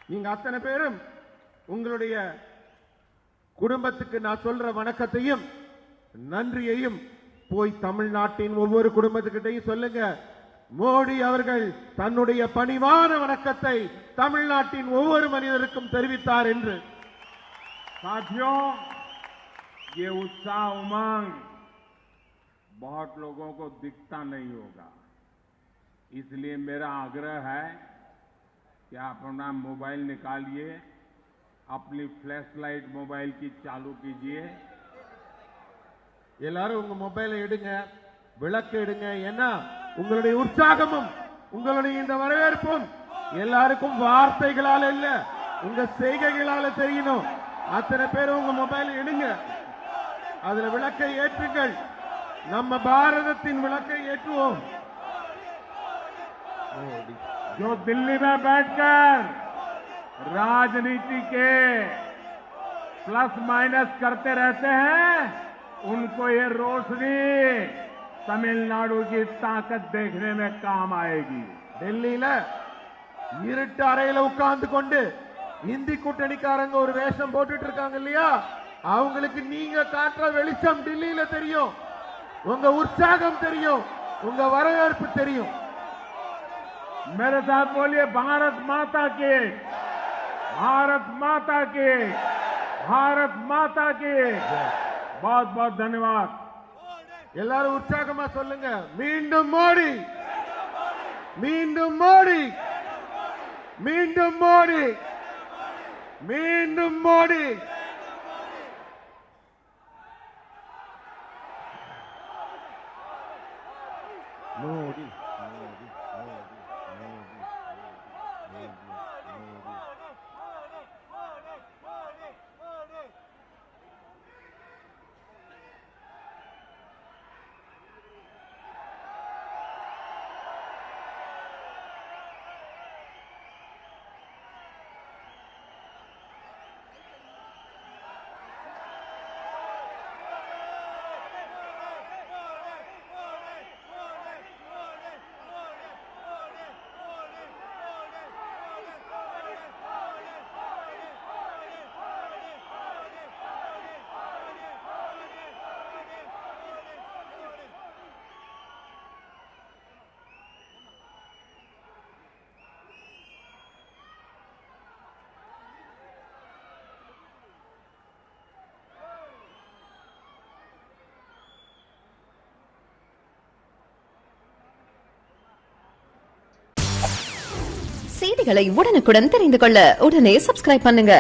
நீங்க அத்தனை பேரும் உங்களுடைய குடும்பத்துக்கு நான் சொல்ற வணக்கத்தையும் நன்றியையும் போய் தமிழ்நாட்டின் ஒவ்வொரு குடும்பத்துக்கிட்டையும் சொல்லுங்க. மோடி அவர்கள் தன்னுடைய பணிவான வணக்கத்தை தமிழ்நாட்டின் ஒவ்வொரு மனிதருக்கும் தெரிவித்தார் என்று. साथियों, ये उत्साह उमंग बहुत लोगों को दिखता नहीं होगा, इसलिए मेरा आग्रह है कि आप अपना मोबाइल निकालिए, अपनी फ्लैश लाइट मोबाइल की चालू कीजिए. எல்லாரும் உங்க மொபைலை எடுங்க, விளக்கு எடுங்க. ஏன்னா உங்களுடைய உற்சாகமும் உங்களுடைய இந்த வரவேற்பும் எல்லாருக்கும் வார்த்தைகளால இல்ல, உங்க செய்கைகளால தெரியணும். அத்தனை பேரும் உங்க மொபைல் எடுங்க, அதுல விளக்கை ஏற்றுங்கள். நம்ம பாரதத்தின் விளக்கை ஏற்றுவோம். जो दिल्ली में बैठकर राजनीति के प्लस माइनस करते रहते हैं, उनको ये रोशनी तमिलनाडु की ताकत देखने में काम आएगी. டெல்லியில இருட்டு அறையில உட்கார்ந்து கொண்டு இந்தி கூட்டணிக்காரங்க ஒரு வேஷம் போட்டுட்டு இருக்காங்க இல்லையா, அவங்களுக்கு நீங்க காட்டுற வெளிச்சம் டெல்லியில தெரியும், உங்க உற்சாகம் தெரியும், உங்க வரவேற்பு தெரியும். मेरे साथ बोलिए, भारत माता की, भारत माता की, भारत माता की. बहुत बहुत धन्यवाद. எல்லாரும் உற்சாகமா சொல்லுங்க. மீண்டும் மோடி, மீண்டும் மோடி, மீண்டும் மோடி, மீண்டும் மோடி. மோடி மோடி மோடி மோடி செய்திகளை உடனுக்குடன் தெரிந்து கொள்ள உடனே சப்ஸ்கிரைப் பண்ணுங்க.